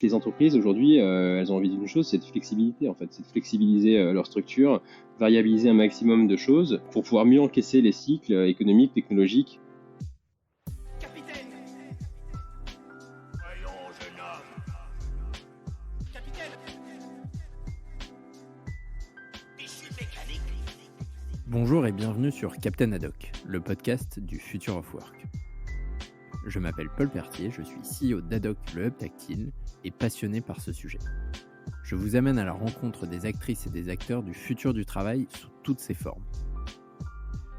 Les entreprises aujourd'hui, elles ont envie d'une chose, c'est de flexibilité en fait. C'est de flexibiliser leur structure, variabiliser un maximum de choses pour pouvoir mieux encaisser les cycles économiques, technologiques. Capitaine! Voyons, jeune homme, Capitaine! issue mécanique. Bonjour et bienvenue sur Captain Haddock, le podcast du Future of Work. Je m'appelle Paul Pertier, je suis CEO d'Haddock, le hub tactile, et passionné par ce sujet. Je vous amène à la rencontre des actrices et des acteurs du futur du travail sous toutes ses formes.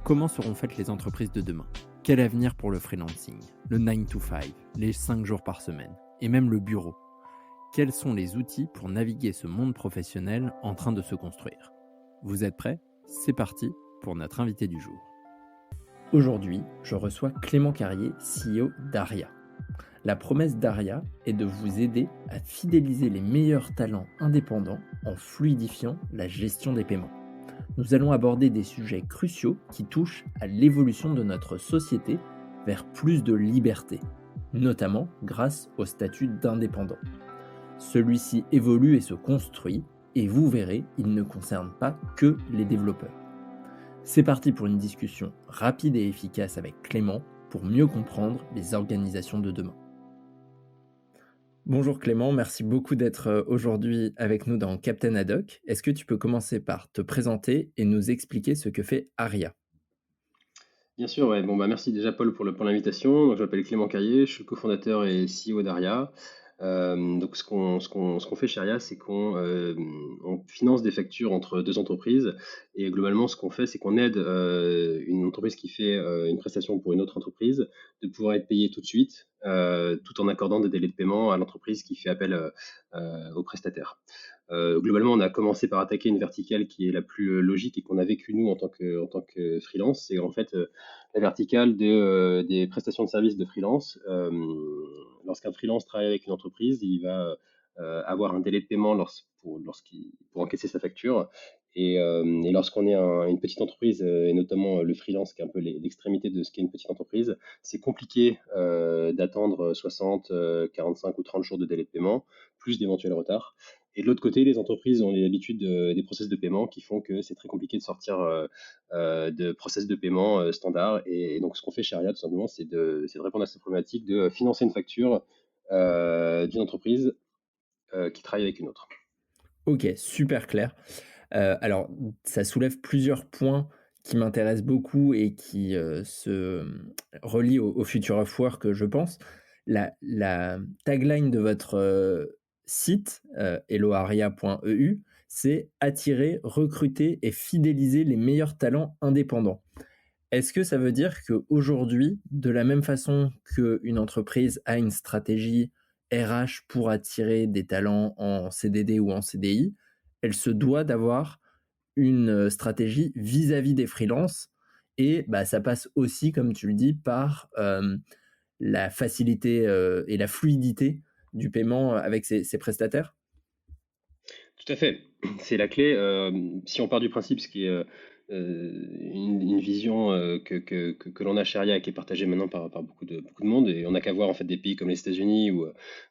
Comment seront faites les entreprises de demain ? Quel avenir pour le freelancing, le 9 to 5, les 5 jours par semaine, et même le bureau ? Quels sont les outils pour naviguer ce monde professionnel en train de se construire ? Vous êtes prêts ? C'est parti pour notre invité du jour. Aujourd'hui, je reçois Clément Carrier, CEO d'Aria. La promesse d'Aria est de vous aider à fidéliser les meilleurs talents indépendants en fluidifiant la gestion des paiements. Nous allons aborder des sujets cruciaux qui touchent à l'évolution de notre société vers plus de liberté, notamment grâce au statut d'indépendant. Celui-ci évolue et se construit, et vous verrez, il ne concerne pas que les développeurs. C'est parti pour une discussion rapide et efficace avec Clément pour mieux comprendre les organisations de demain. Bonjour Clément, merci beaucoup d'être aujourd'hui avec nous dans Captain Haddock. Est-ce que tu peux commencer par te présenter et nous expliquer ce que fait Aria ? Bien sûr, ouais. Merci déjà Paul pour l'invitation. Donc, je m'appelle Clément Carrier, je suis le cofondateur et CEO d'Aria. Donc ce qu'on fait chez Aria, c'est qu'on finance des factures entre deux entreprises et globalement ce qu'on fait, c'est qu'on aide une entreprise qui fait une prestation pour une autre entreprise de pouvoir être payée tout de suite, tout en accordant des délais de paiement à l'entreprise qui fait appel au prestataire. Globalement, on a commencé par attaquer une verticale qui est la plus logique et qu'on a vécu nous en tant que freelance. C'est en fait la verticale des prestations de services de freelance. Lorsqu'un freelance travaille avec une entreprise, il va avoir un délai de paiement pour encaisser sa facture. Et lorsqu'on est une petite entreprise, et notamment le freelance, qui est un peu l'extrémité de ce qu'est une petite entreprise, c'est compliqué d'attendre 60, 45 ou 30 jours de délai de paiement, plus d'éventuels retards. Et de l'autre côté, les entreprises ont l'habitude des process de paiement qui font que c'est très compliqué de sortir de process de paiement standard. Et donc, ce qu'on fait chez Aria, tout simplement, c'est de répondre à cette problématique de financer une facture d'une entreprise qui travaille avec une autre. Ok, super clair. Alors, ça soulève plusieurs points qui m'intéressent beaucoup et qui se relient au Future of Work, je pense. La tagline de votre site, helloaria.eu, c'est « Attirer, recruter et fidéliser les meilleurs talents indépendants ». Est-ce que ça veut dire qu'aujourd'hui, de la même façon qu'une entreprise a une stratégie RH pour attirer des talents en CDD ou en CDI, elle se doit d'avoir une stratégie vis-à-vis des freelances et ça passe aussi, comme tu le dis, par la facilité et la fluidité du paiement avec ces prestataires ? Tout à fait, c'est la clé. Si on part du principe, ce qui est une vision que l'on a chez Aria et qui est partagée maintenant par beaucoup de monde, et on n'a qu'à voir en fait des pays comme les États-Unis ou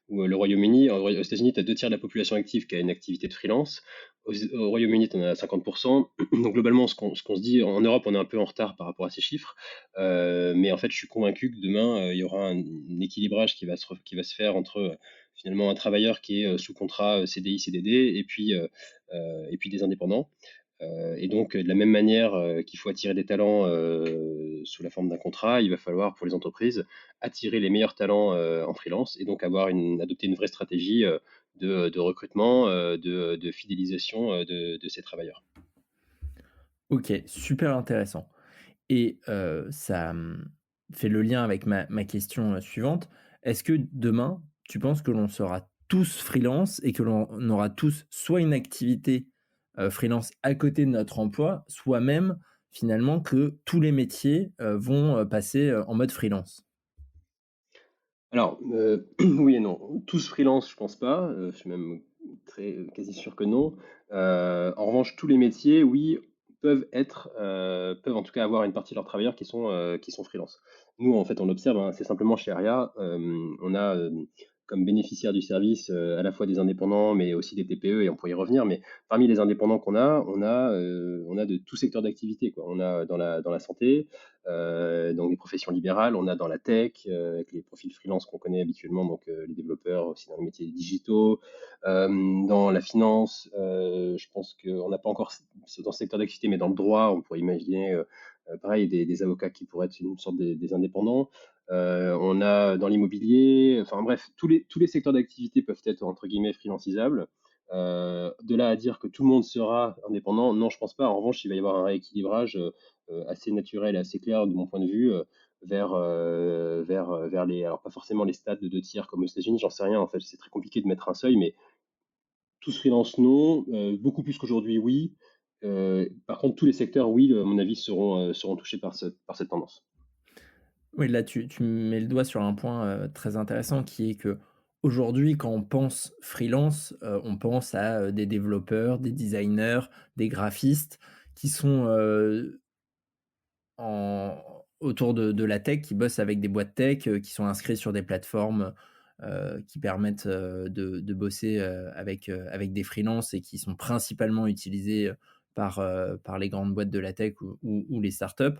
le Royaume-Uni. Aux États-Unis, tu as 2 tiers de la population active qui a une activité de freelance. Au Royaume-Uni, tu en as 50%. Donc globalement, ce qu'on se dit, en Europe, on est un peu en retard par rapport à ces chiffres. Mais en fait, je suis convaincu que demain, il y aura un équilibrage qui va se faire entre finalement un travailleur qui est sous contrat CDI, CDD, et puis des indépendants. Et donc, de la même manière qu'il faut attirer des talents sous la forme d'un contrat, il va falloir pour les entreprises attirer les meilleurs talents en freelance et donc adopter une vraie stratégie de recrutement, de fidélisation de ces travailleurs. Ok, super intéressant. Et ça fait le lien avec ma question suivante. Est-ce que demain, tu penses que l'on sera tous freelance et que l'on aura tous soit une activité freelance à côté de notre emploi, soit même finalement que tous les métiers vont passer en mode freelance ? Alors, oui et non. Tous freelance, je pense pas. Je suis même quasi sûr que non. En revanche, tous les métiers, oui, peuvent en tout cas avoir une partie de leurs travailleurs qui sont freelance. Nous, en fait, on observe, hein, c'est simplement chez Aria, on a comme bénéficiaires du service, à la fois des indépendants, mais aussi des TPE, et on pourrait y revenir. Mais parmi les indépendants qu'on a, on a de tout secteur d'activité, quoi. On a dans la santé, donc des professions libérales, on a dans la tech, avec les profils freelance qu'on connaît habituellement, donc les développeurs, aussi dans les métiers digitaux, dans la finance, je pense qu'on n'a pas encore dans ce secteur d'activité, mais dans le droit, on pourrait imaginer, pareil, des avocats qui pourraient être une sorte des indépendants. On a dans l'immobilier, enfin bref, tous les secteurs d'activité peuvent être entre guillemets freelancisables. De là à dire que tout le monde sera indépendant, non, je pense pas. En revanche, il va y avoir un rééquilibrage assez naturel et assez clair de mon point de vue vers les, alors pas forcément les stades de 2 tiers comme aux États-Unis, j'en sais rien. En fait, c'est très compliqué de mettre un seuil, mais tous freelance, non. Beaucoup plus qu'aujourd'hui, oui. Par contre, tous les secteurs, oui, à mon avis, seront touchés par cette tendance. Oui, là, tu mets le doigt sur un point, très intéressant qui est que aujourd'hui, quand on pense freelance, on pense à, des développeurs, des designers, des graphistes qui sont, autour de la tech, qui bossent avec des boîtes tech, qui sont inscrits sur des plateformes, qui permettent, de bosser, avec des freelances et qui sont principalement utilisés, par les grandes boîtes de la tech ou les startups.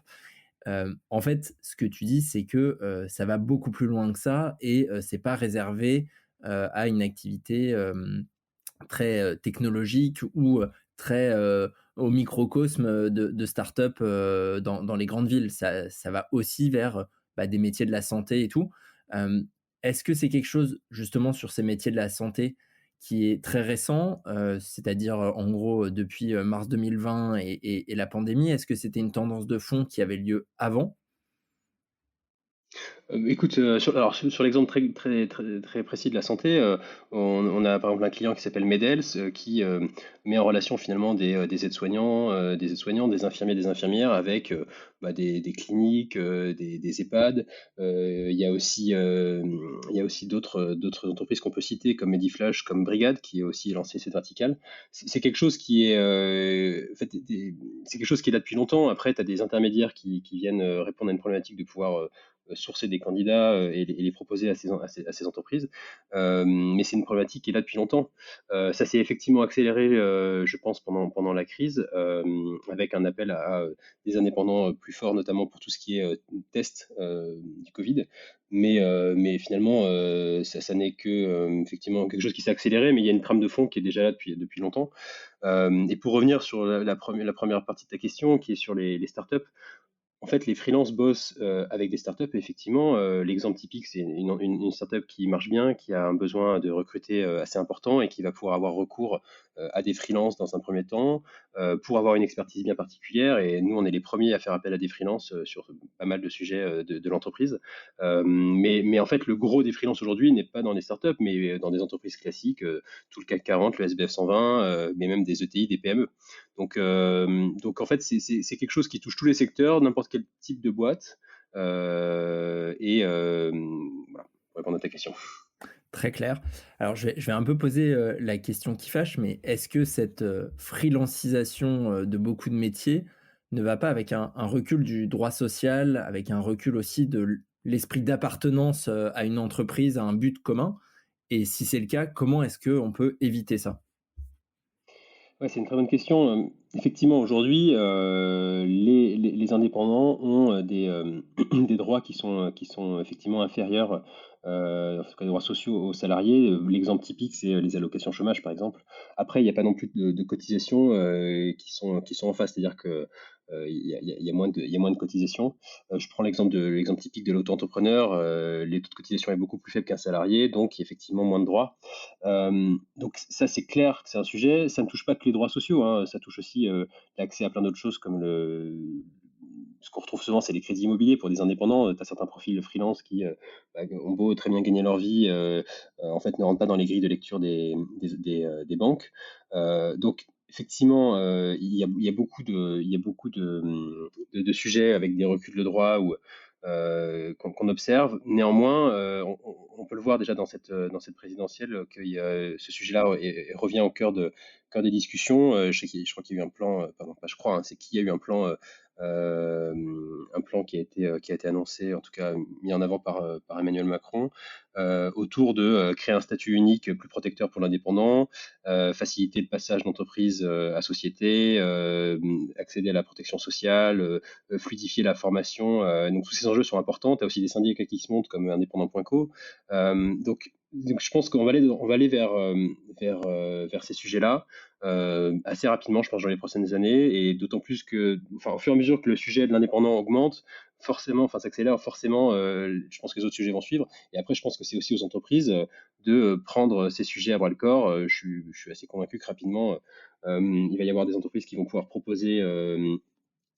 En fait, ce que tu dis, c'est que, ça va beaucoup plus loin que ça et c'est pas réservé, à une activité, très, technologique ou, très, au microcosme, de start-up, dans les grandes villes. Ça va aussi vers, bah, des métiers de la santé et tout. Hem, Est-ce que c'est quelque chose, justement, sur ces métiers de la santé qui est très récent? C'est-à-dire, en gros, depuis, mars 2020 et la pandémie? Est-ce que c'était une tendance de fond qui avait lieu avant? Écoute, sur l'exemple très précis de la santé, on a par exemple un client qui s'appelle Medels, qui met en relation finalement des aides-soignants, des infirmiers, des infirmières avec bah, des cliniques, des EHPAD. Il y a aussi d'autres entreprises qu'on peut citer comme Mediflash, comme Brigade, qui a aussi lancé cette verticale. C'est quelque chose qui est, en fait, c'est quelque chose qui est là depuis longtemps. Après, tu as des intermédiaires qui viennent répondre à une problématique de pouvoir sourcer des candidats et les proposer à ces entreprises. Mais c'est une problématique qui est là depuis longtemps. Ça s'est effectivement accéléré, je pense, pendant la crise, avec un appel à des indépendants plus forts, notamment pour tout ce qui est test du Covid. Mais finalement, ça n'est que effectivement quelque chose qui s'est accéléré, mais il y a une trame de fond qui est déjà là depuis longtemps. Et pour revenir sur la première partie de ta question, qui est sur les startups, en fait, les freelances bossent avec des startups. Et effectivement, l'exemple typique, c'est une startup qui marche bien, qui a un besoin de recruter assez important et qui va pouvoir avoir recours à des freelances dans un premier temps pour avoir une expertise bien particulière. Et nous, on est les premiers à faire appel à des freelances sur pas mal de sujets de l'entreprise. Mais en fait, le gros des freelances aujourd'hui n'est pas dans les startups, mais dans des entreprises classiques, tout le CAC 40, le SBF 120, mais même des ETI, des PME. Donc en fait, c'est quelque chose qui touche tous les secteurs, n'importe quel type de boîte. Voilà, pour répondre à ta question. Très clair. Alors je vais un peu poser, la question qui fâche, mais est-ce que cette, freelancisation, de beaucoup de métiers ne va pas avec un recul du droit social, avec un recul aussi de l'esprit d'appartenance, à une entreprise, à un but commun? Et si c'est le cas, comment est-ce qu'on peut éviter ça? Ouais, c'est une très bonne question. Effectivement, aujourd'hui, les indépendants ont des droits qui sont effectivement inférieurs, en tout cas des droits sociaux aux salariés. L'exemple typique, c'est les allocations chômage, par exemple. Après, il n'y a pas non plus de cotisations qui sont en face, c'est-à-dire que il y a moins de cotisations. Je prends l'exemple typique de l'auto-entrepreneur. Les taux de cotisation est beaucoup plus faible qu'un salarié, donc il y a effectivement moins de droits. Donc ça, c'est clair que c'est un sujet. Ça ne touche pas que les droits sociaux, hein. Ça touche aussi l'accès à plein d'autres choses comme ce qu'on retrouve souvent, c'est les crédits immobiliers pour des indépendants. Tu as certains profils de freelance qui bah, ont beau très bien gagner leur vie, en fait ne rentrent pas dans les grilles de lecture des banques. Donc effectivement, il y a beaucoup de sujets avec des reculs de droit qu'on observe. Néanmoins, on peut le voir déjà dans cette présidentielle que ce sujet-là revient au cœur des discussions. Je crois qu'il y a eu un plan, pardon, pas je crois, hein, c'est qu'il y a eu euh, un plan qui a été annoncé, en tout cas mis en avant par Emmanuel Macron, autour de créer un statut unique plus protecteur pour l'indépendant, faciliter le passage d'entreprise à société, accéder à la protection sociale, fluidifier la formation. Donc tous ces enjeux sont importants. Tu as aussi des syndicats qui se montent comme indépendant.co. Donc je pense on va aller vers ces sujets-là assez rapidement, je pense, dans les prochaines années, et d'autant plus que, enfin, au fur et à mesure que le sujet de l'indépendant augmente, forcément, enfin, s'accélère, forcément, je pense que les autres sujets vont suivre. Et après, je pense que c'est aussi aux entreprises de prendre ces sujets à bras le corps. Je suis assez convaincu que rapidement, il va y avoir des entreprises qui vont pouvoir proposer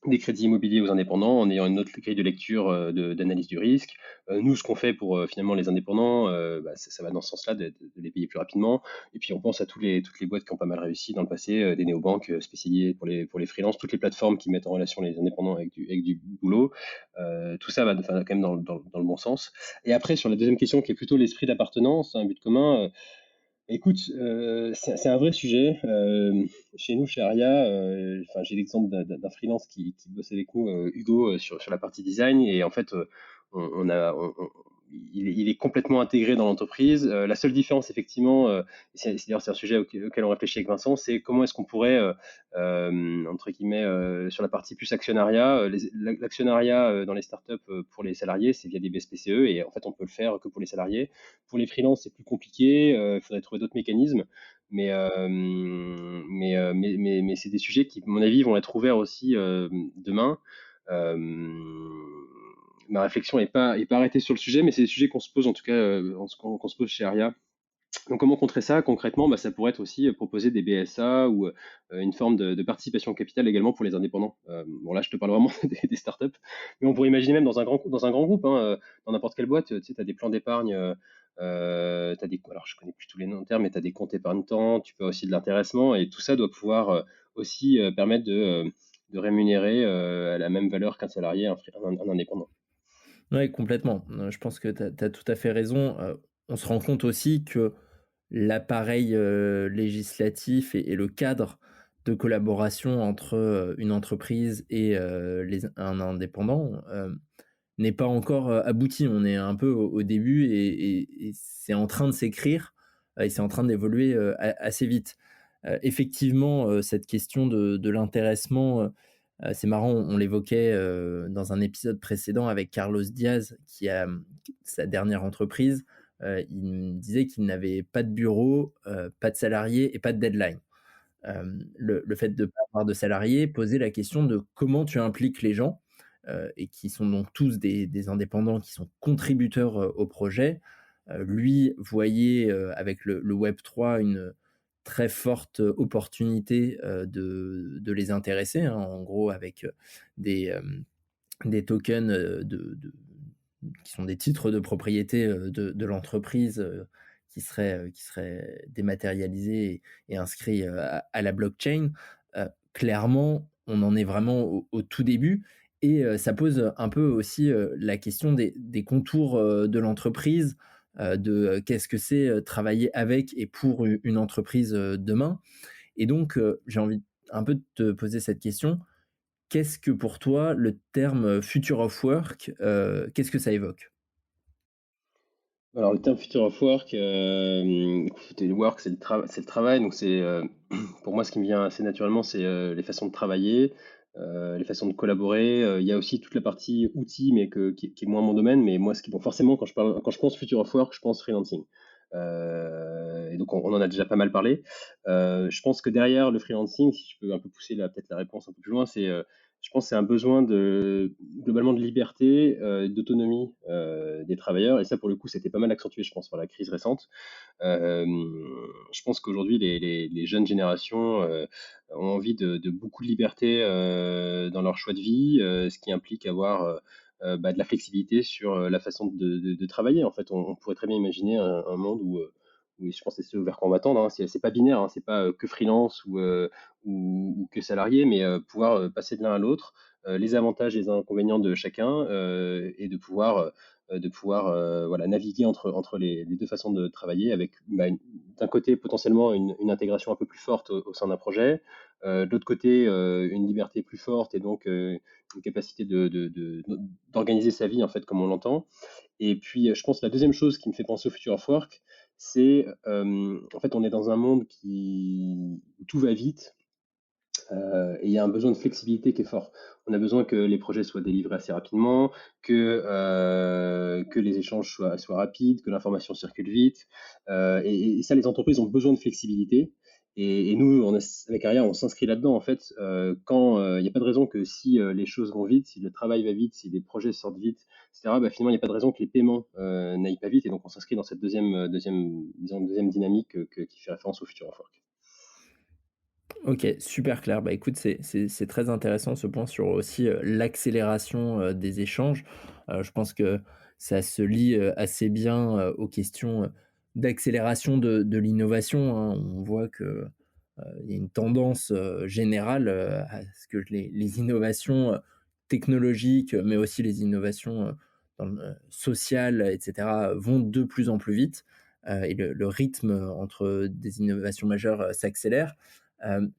des crédits immobiliers aux indépendants en ayant une autre grille de lecture d'analyse du risque. Nous, ce qu'on fait pour finalement les indépendants, ça va dans ce sens-là de les payer plus rapidement. Et puis on pense à toutes les boîtes qui ont pas mal réussi dans le passé, des néobanques spécialisées pour les freelances, toutes les plateformes qui mettent en relation les indépendants avec du boulot. Tout ça va enfin, quand même dans le bon sens. Et après, sur la deuxième question, qui est plutôt l'esprit d'appartenance, un but commun, écoute, c'est un vrai sujet. Chez nous, chez Aria, enfin, j'ai l'exemple d'un freelance qui bosse avec nous, Hugo, sur la partie design. Et en fait, on a, il est complètement intégré dans l'entreprise. La seule différence, effectivement, d'ailleurs c'est un sujet auquel on réfléchit avec Vincent, c'est comment est-ce qu'on pourrait, entre guillemets, sur la partie plus actionnariat, l'actionnariat dans les startups pour les salariés, c'est via des BSPCE, et en fait, on peut le faire que pour les salariés. Pour les freelances, c'est plus compliqué. Il faudrait trouver d'autres mécanismes. Mais c'est des sujets qui, à mon avis, vont être ouverts aussi demain. Euh, Ma réflexion est pas arrêtée sur le sujet, mais c'est des sujets qu'on se pose, en tout cas, qu'on se pose chez Aria. Donc, comment contrer ça concrètement? Ça pourrait être aussi proposer des BSA ou une forme de participation au capital également pour les indépendants. Bon, là, je te parle vraiment des startups, mais on pourrait imaginer même dans un grand groupe, hein, dans n'importe quelle boîte, tu sais, tu as des plans d'épargne, alors je connais plus tous les noms de termes, mais tu as des comptes épargne-temps, tu peux aussi de l'intéressement, et tout ça doit pouvoir aussi permettre de rémunérer à la même valeur qu'un salarié, un indépendant. Oui, complètement. Je pense que tu as tout à fait raison. On se rend compte aussi que l'appareil législatif et le cadre de collaboration entre une entreprise et un indépendant n'est pas encore abouti. On est un peu au début et c'est en train de s'écrire et c'est en train d'évoluer assez vite. Effectivement, cette question de l'intéressement, c'est marrant, on l'évoquait dans un épisode précédent avec Carlos Diaz, qui a sa dernière entreprise. Il me disait qu'il n'avait pas de bureau, pas de salariés et pas de deadline. Le fait de ne pas avoir de salariés posait la question de comment tu impliques les gens, et qui sont donc tous des indépendants qui sont contributeurs au projet. Lui voyait avec le Web3 une très forte opportunité de les intéresser, hein, en gros avec des, des tokens qui sont des titres de propriété de l'entreprise qui seraient dématérialisés et inscrits à la blockchain. Clairement, on en est vraiment au tout début. Et ça pose un peu aussi la question des contours de l'entreprise, de qu'est-ce que c'est travailler avec et pour une entreprise demain. Et donc, j'ai envie un peu de te poser cette question. Qu'est-ce que pour toi le terme Future of Work, qu'est-ce que ça évoque? Alors, le terme Future of Work, work, c'est le travail. Donc, pour moi, ce qui me vient assez naturellement, c'est les façons de travailler, les façons de collaborer. Il y a aussi toute la partie outils, mais qui est moins mon domaine. Mais moi, bon, forcément, quand je pense Future of Work, je pense freelancing. Et donc, on en a déjà pas mal parlé. Je pense que derrière le freelancing, si je peux un peu pousser peut-être la réponse un peu plus loin, je pense que c'est un besoin globalement de liberté, d'autonomie des travailleurs. Et ça, pour le coup, c'était pas mal accentué, je pense, par la crise récente. Euh, je pense qu'aujourd'hui, les jeunes générations ont envie de beaucoup de liberté dans leur choix de vie, ce qui implique avoir de la flexibilité sur la façon de travailler. En fait, on pourrait très bien imaginer un monde oui, je pense que c'est ce vers quoi on va tendre, hein. C'est pas binaire, hein. C'est pas que freelance ou que salarié, mais pouvoir passer de l'un à l'autre, les avantages et les inconvénients de chacun, et de pouvoir voilà, naviguer entre les deux façons de travailler avec bah, d'un côté potentiellement une intégration un peu plus forte au sein d'un projet, de l'autre côté une liberté plus forte et donc une capacité d'organiser sa vie en fait comme on l'entend. Et puis je pense que la deuxième chose qui me fait penser au future of work, c'est en fait on est dans un monde où tout va vite, et il y a un besoin de flexibilité qui est fort. On a besoin que les projets soient délivrés assez rapidement, que les échanges soient rapides, que l'information circule vite. Et ça, les entreprises ont besoin de flexibilité. Et nous, avec Aria, on s'inscrit là-dedans. En fait, quand il n'y a pas de raison que si les choses vont vite, si le travail va vite, si les projets sortent vite, etc., bah, finalement, il n'y a pas de raison que les paiements n'aillent pas vite. Et donc, on s'inscrit dans cette deuxième dynamique qui fait référence au futur of work. OK, super clair. Bah, écoute, c'est très intéressant ce point sur aussi, l'accélération, des échanges. Je pense que ça se lie, assez bien, aux questions, d'accélération de l'innovation, hein. On voit que, il y a une tendance, générale, à ce que les innovations, technologiques, mais aussi les innovations, dans le social et cetera, vont de plus en plus vite, et le rythme entre des innovations majeures, s'accélère. Hem,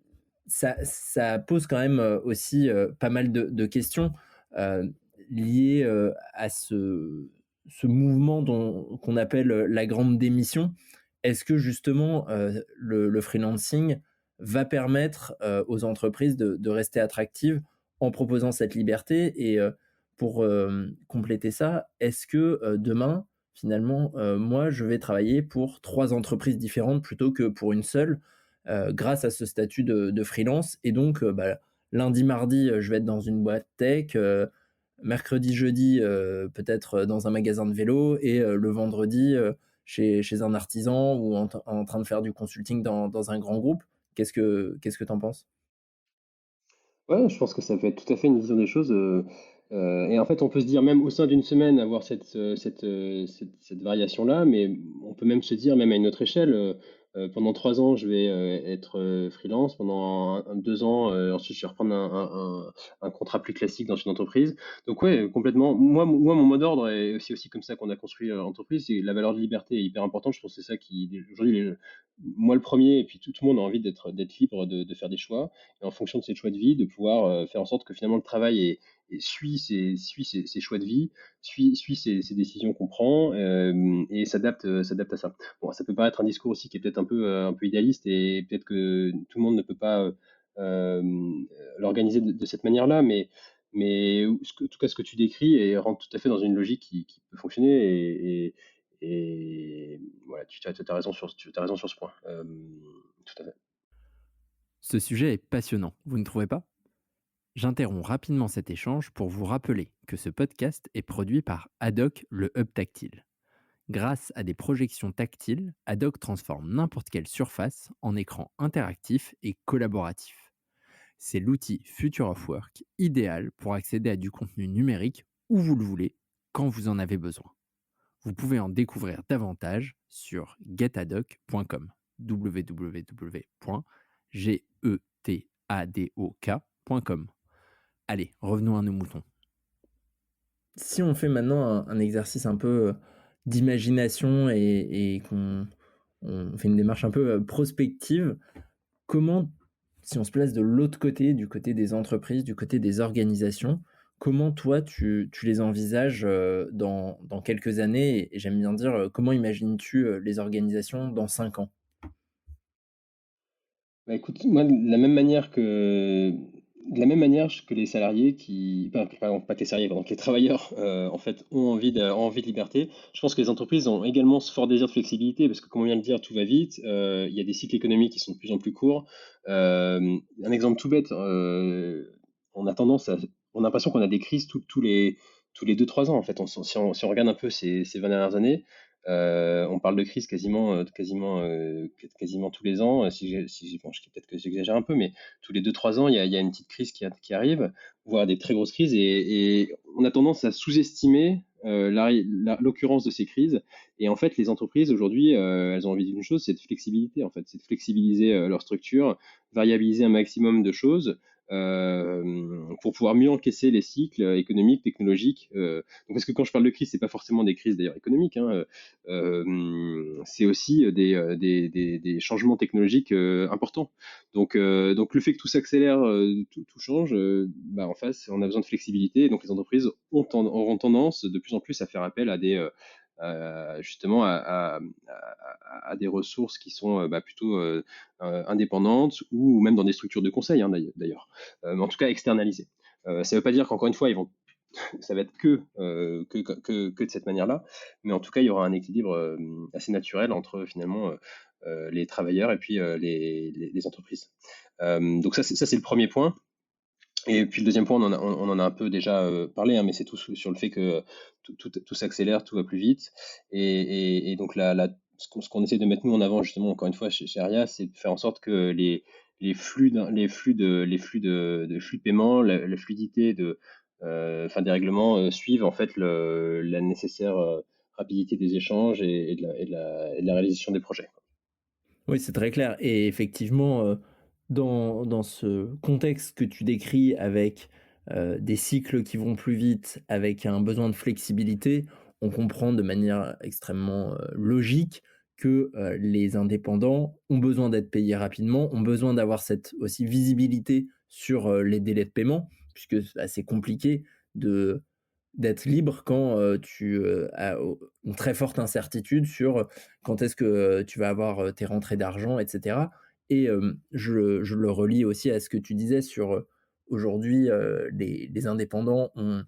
ça pose quand même, aussi, pas mal de questions, heu, liées, à ce mouvement qu'on appelle, la grande démission. Est-ce que justement, le freelancing va permettre, aux entreprises de rester attractives en proposant cette liberté? Et pour, compléter ça, est-ce que, demain, finalement, moi, je vais travailler pour 3 entreprises différentes plutôt que pour une seule? Grâce à ce statut de freelance. Et donc, bah, lundi, mardi, je vais être dans une boîte tech, mercredi, jeudi, peut-être dans un magasin de vélo, et le vendredi, chez un artisan ou en train de faire du consulting dans un grand groupe. Qu'est-ce que tu en penses? Ouais, je pense que ça peut être tout à fait une vision des choses. Et en fait, on peut se dire, même au sein d'une semaine, avoir cette variation-là, mais on peut même se dire, même à une autre échelle, pendant 3 ans, je vais être freelance, pendant 2 ans, ensuite, je vais reprendre un contrat plus classique dans une entreprise. Donc, ouais, complètement. Moi, mon mot d'ordre, et aussi comme ça qu'on a construit l'entreprise, c'est la valeur de liberté est hyper importante. Je pense que c'est ça qui, aujourd'hui, moi le premier, et puis tout le monde a envie d'être libre de faire des choix et en fonction de ses choix de vie, de pouvoir faire en sorte que finalement le travail suit ses choix de vie, suit ses décisions qu'on prend et s'adapte à ça. Bon, ça peut paraître un discours aussi qui est peut-être un peu idéaliste et peut-être que tout le monde ne peut pas l'organiser de cette manière-là, mais en tout cas ce que tu décris et rentre tout à fait dans une logique qui peut fonctionner et voilà, tu as raison sur ce point. Tout à fait. Ce sujet est passionnant, vous ne trouvez pas? J'interromps rapidement cet échange pour vous rappeler que ce podcast est produit par Adoc, le hub tactile. Grâce à des projections tactiles, Adoc transforme n'importe quelle surface en écran interactif et collaboratif. C'est l'outil Future of Work idéal pour accéder à du contenu numérique où vous le voulez, quand vous en avez besoin. Vous pouvez en découvrir davantage sur getadoc.com. www.getadok.com. Allez, revenons à nos moutons. Si on fait maintenant un exercice un peu d'imagination, et qu'on on fait une démarche un peu prospective, comment, si on se place de l'autre côté, du côté des entreprises, du côté des organisations, comment toi tu les envisages dans quelques années? Et j'aime bien dire, comment imagines-tu les organisations dans 5 ans? Bah, écoute, moi, de la même manière que les salariés pardon, pas que les salariés, pardon, que les travailleurs, en fait, ont envie de liberté, je pense que les entreprises ont également ce fort désir de flexibilité parce que, comme on vient de le dire, tout va vite. Il y a des cycles économiques qui sont de plus en plus courts. Un exemple tout bête, on a tendance on a l'impression qu'on a des crises tous les 2-3 ans, en fait. Si on regarde un peu ces 20 dernières années, On parle de crise quasiment tous les ans. Bon, peut-être que j'exagère un peu, mais tous les 2-3 ans, il y a une petite crise qui arrive, voire des très grosses crises, et on a tendance à sous-estimer l'occurrence de ces crises. Et en fait, les entreprises aujourd'hui, elles ont envie d'une chose, c'est de flexibilité. En fait, c'est de flexibiliser leur structure, variabiliser un maximum de choses. Pour pouvoir mieux encaisser les cycles économiques, technologiques. Donc, parce que quand je parle de crise, c'est pas forcément des crises d'ailleurs économiques, hein, c'est aussi des changements technologiques importants. Donc le fait que tout s'accélère, tout change, bah, en face, on a besoin de flexibilité. Donc les entreprises auront tendance de plus en plus à faire appel à justement à des ressources qui sont bah, plutôt indépendantes ou même dans des structures de conseil, hein, d'ailleurs. Mais en tout cas externalisées. Ça ne veut pas dire qu'encore une fois, ça va être que de cette manière-là, mais en tout cas, il y aura un équilibre assez naturel entre finalement les travailleurs et puis les entreprises. Donc ça, c'est le premier point. Et puis le deuxième point, on en a un peu déjà parlé, hein, mais c'est tout sur le fait que tout s'accélère, tout va plus vite. Et donc ce qu'on essaie de mettre nous en avant justement, encore une fois, chez Aria, c'est de faire en sorte que les flux de paiement, la fluidité des règlements suivent en fait la nécessaire rapidité des échanges et de la réalisation des projets. Oui, c'est très clair et effectivement, dans ce contexte que tu décris avec, des cycles qui vont plus vite, avec un besoin de flexibilité, on comprend de manière extrêmement, logique que, les indépendants ont besoin d'être payés rapidement, ont besoin d'avoir cette aussi visibilité sur, les délais de paiement puisque c'est assez compliqué de d'être libre quand, tu, as une très forte incertitude sur quand est-ce que, tu vas avoir, tes rentrées d'argent et cetera et je le relie aussi à ce que tu disais sur, aujourd'hui, les indépendants ont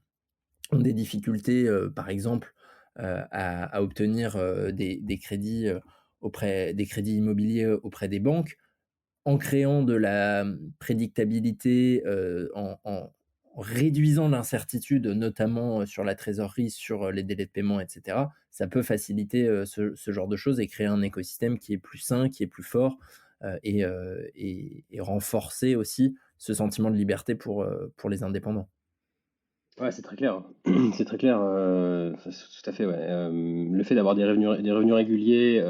des difficultés, par exemple, à obtenir, des crédits, auprès des crédits immobiliers auprès des banques en créant de la prédictabilité, en réduisant l'incertitude, notamment, sur la trésorerie, sur, les délais de paiement et cetera, ça peut faciliter, ce genre de choses et créer un écosystème qui est plus sain, qui est plus fort, et renforcer aussi ce sentiment de liberté pour les indépendants. Ouais, c'est très clair. C'est très clair, tout à fait, ouais. Le fait d'avoir des revenus réguliers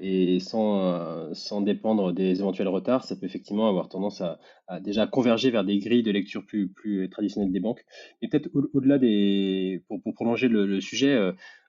et sans dépendre des éventuels retards, ça peut effectivement avoir tendance à déjà converger vers des grilles de lecture plus traditionnelles des banques. Et peut-être au-delà pour prolonger le sujet,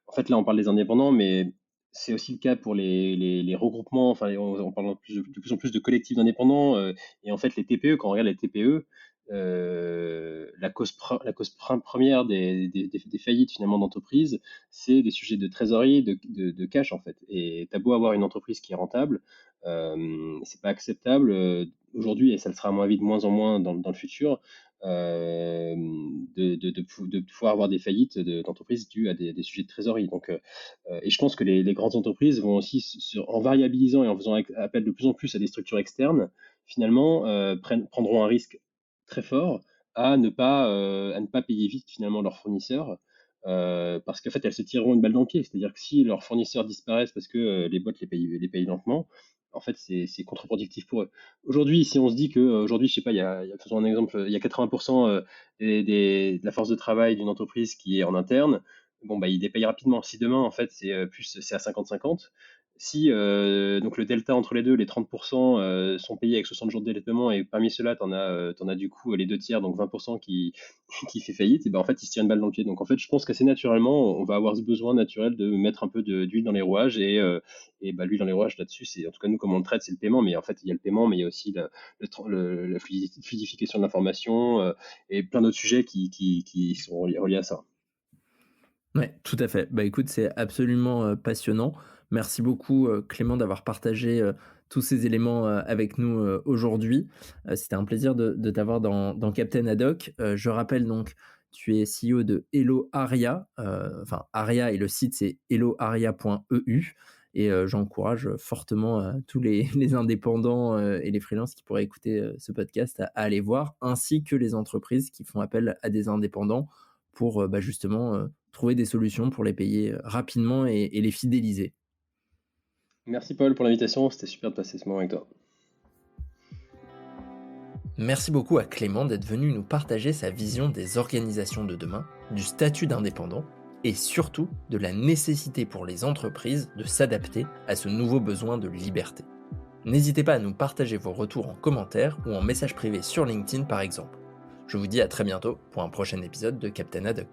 en fait, là, on parle des indépendants, mais c'est aussi le cas pour les regroupements. Enfin, on parle de plus en plus de collectifs d'indépendants. Et en fait, les TPE, quand on regarde les TPE, la cause première des faillites finalement d'entreprise, c'est des sujets de trésorerie, de cash en fait. Et t'as beau avoir une entreprise qui est rentable, c'est pas acceptable aujourd'hui, et ça le sera à mon avis de moins en moins dans le futur, de pouvoir avoir des faillites d'entreprises dues à des sujets de trésorerie. Donc, et je pense que les grandes entreprises vont aussi, en variabilisant et en faisant appel de plus en plus à des structures externes, finalement, prendront un risque très fort à ne pas payer vite finalement leurs fournisseurs, parce qu'en fait elles se tireront une balle dans le pied. C'est-à-dire que si leurs fournisseurs disparaissent parce que les boîtes les payent lentement, en fait c'est contre-productif pour eux. Aujourd'hui, si on se dit que aujourd'hui, je sais pas, faisons un exemple, il y a 80% de la force de travail d'une entreprise qui est en interne, bon bah ils les payent rapidement. Si demain en fait c'est à 50-50, si donc le delta entre les deux, les 30% sont payés avec 60 jours de délai de paiement, et parmi ceux-là, t'en as du coup les deux tiers, donc 20% qui fait faillite, et ben en fait, ils se tirent une balle dans le pied. Donc en fait, je pense qu'assez naturellement, on va avoir ce besoin naturel de mettre un peu d'huile dans les rouages, et bah, l'huile dans les rouages là-dessus, c'est en tout cas nous, comme on le traite, c'est le paiement, mais en fait, il y a le paiement, mais il y a aussi la fluidification de l'information et plein d'autres sujets qui sont reliés à ça. Ouais, tout à fait. Bah, écoute, c'est absolument, passionnant. Merci beaucoup, Clément, d'avoir partagé, tous ces éléments, avec nous, aujourd'hui. C'était un plaisir de t'avoir dans Captain Haddock. Je rappelle donc, tu es CEO de Hello Aria, enfin Aria et le site c'est helloaria.eu et j'encourage fortement, tous les les indépendants, et les freelances qui pourraient écouter, ce podcast à aller voir, ainsi que les entreprises qui font appel à des indépendants pour, bah, justement, trouver des solutions pour les payer rapidement et les fidéliser. Merci Paul pour l'invitation, c'était super de passer ce moment avec toi. Merci beaucoup à Clément d'être venu nous partager sa vision des organisations de demain, du statut d'indépendant et surtout de la nécessité pour les entreprises de s'adapter à ce nouveau besoin de liberté. N'hésitez pas à nous partager vos retours en commentaire ou en message privé sur LinkedIn par exemple. Je vous dis à très bientôt pour un prochain épisode de Captain Haddock.